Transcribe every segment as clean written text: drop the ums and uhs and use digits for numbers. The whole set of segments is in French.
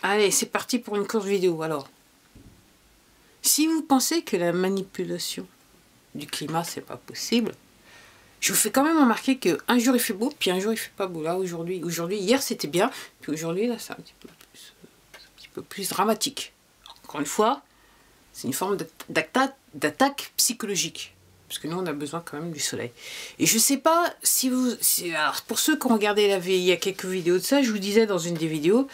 Allez, c'est parti pour une courte vidéo. Alors, si vous pensez que la manipulation du climat, c'est pas possible, je vous fais quand même remarquer qu'un jour il fait beau, puis un jour il fait pas beau. Là, aujourd'hui, hier c'était bien, puis aujourd'hui, là, c'est un petit peu plus dramatique. Encore une fois, c'est une forme d'attaque psychologique. Parce que nous, on a besoin quand même du soleil. Et je sais pas si vous... alors, pour ceux qui ont regardé il y a quelques vidéos de ça, je vous disais dans une des vidéos,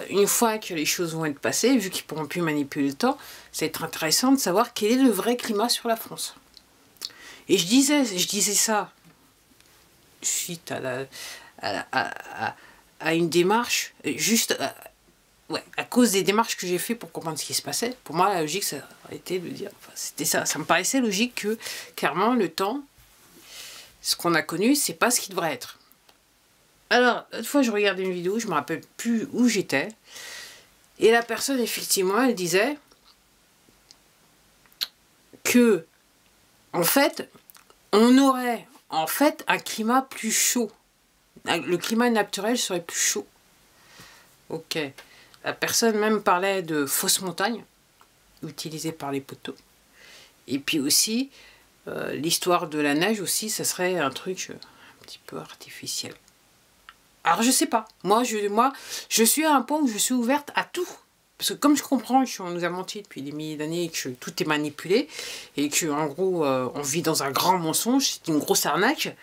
une fois que les choses vont être passées, vu qu'ils pourront plus manipuler le temps, ça va être intéressant de savoir quel est le vrai climat sur la France. Et je disais ça suite à une démarche, juste à cause des démarches que j'ai fait pour comprendre ce qui se passait. Pour moi, la logique, ça a été de dire, enfin, c'était ça. Ça me paraissait logique que, clairement, le temps, ce qu'on a connu, c'est pas ce qui devrait être. Alors, l'autre fois, je regardais une vidéo, je me rappelle plus où j'étais, et la personne, effectivement, elle disait que, en fait, on aurait, en fait, un climat plus chaud. Le climat naturel serait plus chaud. Ok. La personne même parlait de fausses montagnes, utilisées par les poteaux. Et puis aussi, l'histoire de la neige aussi, ça serait un truc un petit peu artificiel. Alors je sais pas, moi je suis à un point où je suis ouverte à tout. Parce que comme je comprends qu'on nous a menti depuis des milliers d'années et que tout est manipulé, et que en gros on vit dans un grand mensonge, c'est une grosse arnaque.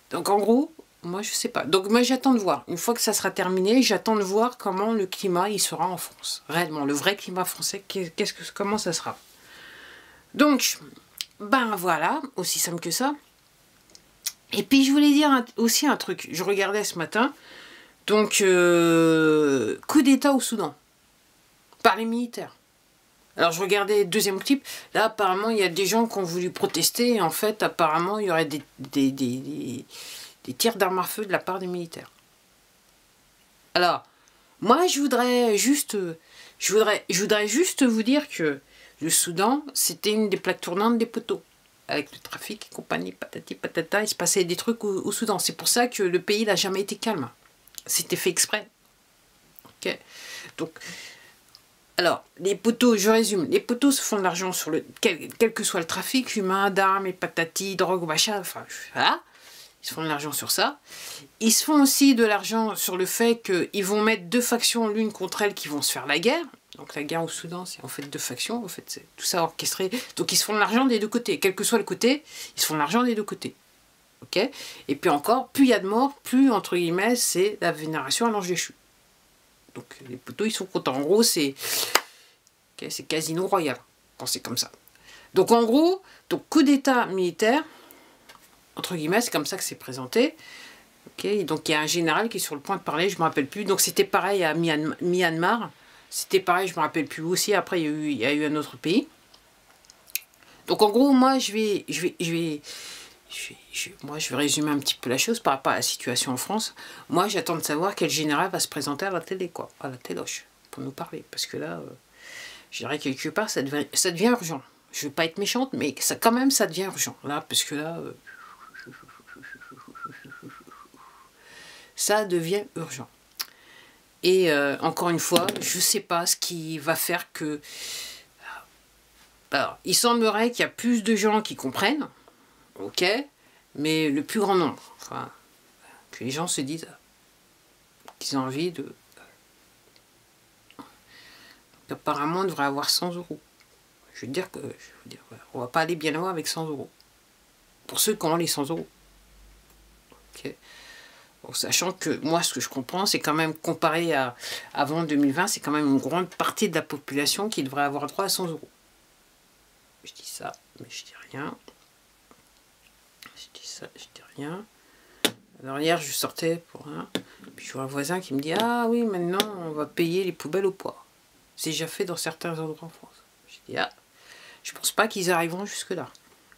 Donc en gros, moi je sais pas. Donc moi j'attends de voir. Une fois que ça sera terminé, j'attends de voir comment le climat il sera en France. Réellement, le vrai climat français, comment ça sera. Donc, ben voilà, aussi simple que ça. Et puis je voulais dire aussi un truc. Je regardais ce matin, donc coup d'État au Soudan, par les militaires. Alors je regardais le deuxième clip, là apparemment il y a des gens qui ont voulu protester, et en fait apparemment il y aurait des tirs d'armes à feu de la part des militaires. Alors, moi je voudrais juste vous dire que le Soudan, c'était une des plaques tournantes des poteaux. Avec le trafic et compagnie, patati patata, il se passait des trucs au Soudan. C'est pour ça que le pays n'a jamais été calme. C'était fait exprès. Ok. Donc, alors, les poteaux, je résume, les poteaux se font de l'argent sur quel que soit le trafic humain, d'armes et patati, drogue, machin, enfin, voilà. Ils se font de l'argent sur ça. Ils se font aussi de l'argent sur le fait qu'ils vont mettre deux factions l'une contre elles qui vont se faire la guerre. Donc la guerre au Soudan, c'est en fait deux factions, en fait, c'est tout ça orchestré. Donc ils se font de l'argent des deux côtés. Quel que soit le côté, ils se font de l'argent des deux côtés. Ok. Et puis encore, plus il y a de morts, plus, entre guillemets, c'est la vénération à l'ange déchu. Donc les poteaux, ils sont contents. En gros, c'est Casino Royal, quand c'est comme ça. Donc en gros, donc coup d'état militaire, entre guillemets, c'est comme ça que c'est présenté. Okay, donc il y a un général qui est sur le point de parler, je ne me rappelle plus. Donc c'était pareil à Myanmar. C'était pareil, je ne me rappelle plus aussi. Après, il y a eu un autre pays. Donc en gros, moi, je vais résumer un petit peu la chose par rapport à la situation en France. Moi, j'attends de savoir quel général va se présenter à la télé, quoi, à la téloche, pour nous parler. Parce que là, je dirais quelque part, ça devient urgent. Je ne veux pas être méchante, mais ça, quand même, ça devient urgent. Là, parce que là... ça devient urgent. Et encore une fois, je ne sais pas ce qui va faire que... Alors, il semblerait qu'il y a plus de gens qui comprennent, ok, mais le plus grand nombre, enfin, que les gens se disent qu'ils ont envie de... Apparemment, on devrait avoir 100 €. Je veux dire que, on va pas aller bien loin avec 100 €. Pour ceux qui ont les 100 €. Ok. Bon, sachant que moi, ce que je comprends, c'est quand même, comparé à avant 2020, c'est quand même une grande partie de la population qui devrait avoir droit à 100 €. Je dis ça, mais je dis rien. Je dis ça, je dis rien. Alors hier, je sortais pour un... Puis je vois un voisin qui me dit « Ah oui, maintenant, on va payer les poubelles au poids. » C'est déjà fait dans certains endroits en France. Je dis « Ah, je pense pas qu'ils arriveront jusque-là. »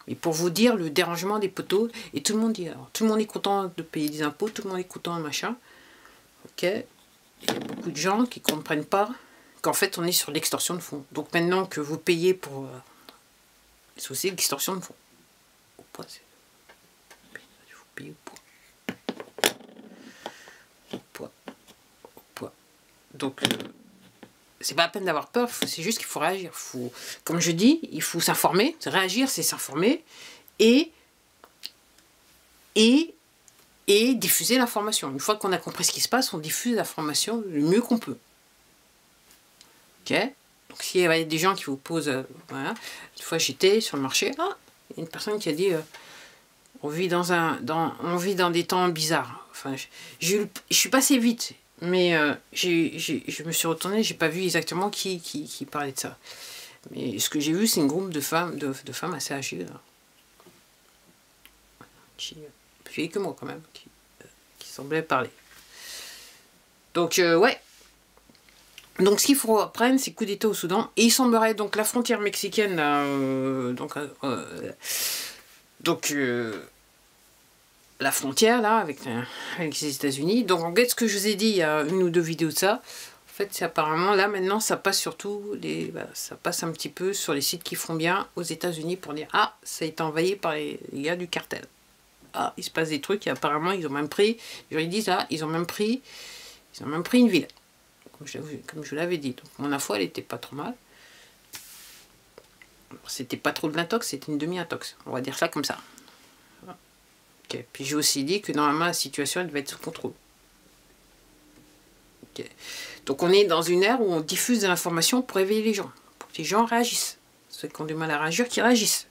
Et pour vous dire le dérangement des poteaux, et tout le monde dit, alors, tout le monde est content de payer des impôts, tout le monde est content de machin. Ok. Il y a beaucoup de gens qui ne comprennent pas qu'en fait on est sur l'extorsion de fonds. Donc maintenant que vous payez pour... c'est aussi l'extorsion de fonds. Au poids, c'est... Il faut payer au poids. Au poids. Au poids. Donc, c'est pas la peine d'avoir peur, c'est juste qu'il faut réagir. Comme je dis, il faut s'informer. Réagir, c'est s'informer. Et diffuser l'information. Une fois qu'on a compris ce qui se passe, on diffuse l'information le mieux qu'on peut. Ok? Donc s'il y a des gens qui vous posent... voilà. Une fois j'étais sur le marché, il y a une personne qui a dit on vit dans des temps bizarres. Enfin, je suis passé vite, mais je me suis retournée, j'ai pas vu exactement qui parlait de ça. Mais ce que j'ai vu, c'est un groupe de femmes, de femmes assez âgées. Plus vieilles que moi quand même, qui semblaient parler. Donc ouais. Donc ce qu'il faut apprendre, c'est coup d'État au Soudan. Et il semblerait donc la frontière mexicaine, la frontière là avec les États-Unis. Donc en fait, ce que je vous ai dit il y a une ou deux vidéos de ça, en fait c'est apparemment là maintenant ça passe surtout ça passe un petit peu sur les sites qui font bien aux États-Unis pour dire ah ça a été envahi par les gars du cartel. Ah il se passe des trucs et apparemment ils ont même pris, ils disent là ils ont même pris une ville. Comme je l'avais dit. Donc mon info elle était pas trop mal. C'était pas trop de l'intox, c'était une demi-intox. On va dire ça comme ça. Okay. Puis j'ai aussi dit que normalement la situation elle devait être sous contrôle. Okay. Donc on est dans une ère où on diffuse de l'information pour éveiller les gens. Pour que les gens réagissent. Ceux qui ont du mal à réagir, qui réagissent.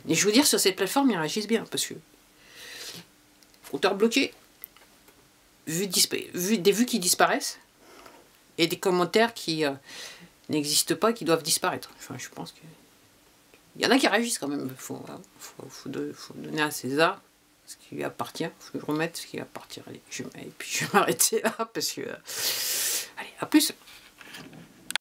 Et je veux dire, sur cette plateforme, ils réagissent bien, parce que compteur bloqué, des vues qui disparaissent, et des commentaires qui n'existent pas, qui doivent disparaître. Enfin, je pense que... Il y en a qui réagissent quand même. Il faut donner à César ce qui lui appartient. Il faut lui remettre ce qui lui appartient. Allez, et puis je vais m'arrêter là, parce que... Allez, à plus.